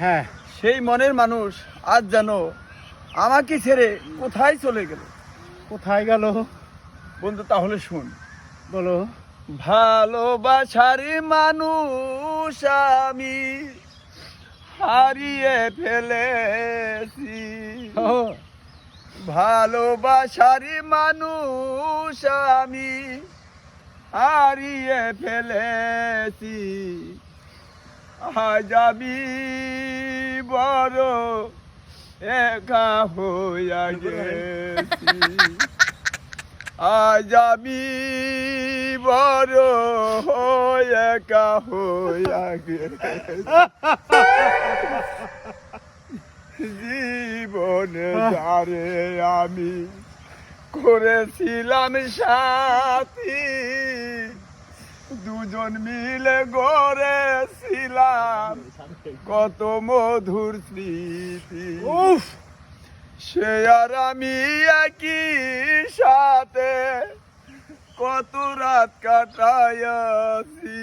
হ্যাঁ, সেই মনের মানুষ আজ যেন আমাকে ছেড়ে কোথায় চলে গেল। কোথায় গেল বন্ধু তাহলে শুন, বলো। ভালোবাসার মানুষ আমি হারিয়ে ফেলেছি। ও, ভালোবাসার মানুষ আমি হারিয়ে ফেলেছি। আজ আমি বড় একা হইয়া গেছি। আজ আমি বড় একা হইয়া গেছি। জীবনে যারে আমি করেছিলাম সাথী, দুজন মিলে গড়েছিলাম কত মধুর স্মৃতি। উফ, সে আর আমি একই সাথে কত রাত কাটাইয়াছি।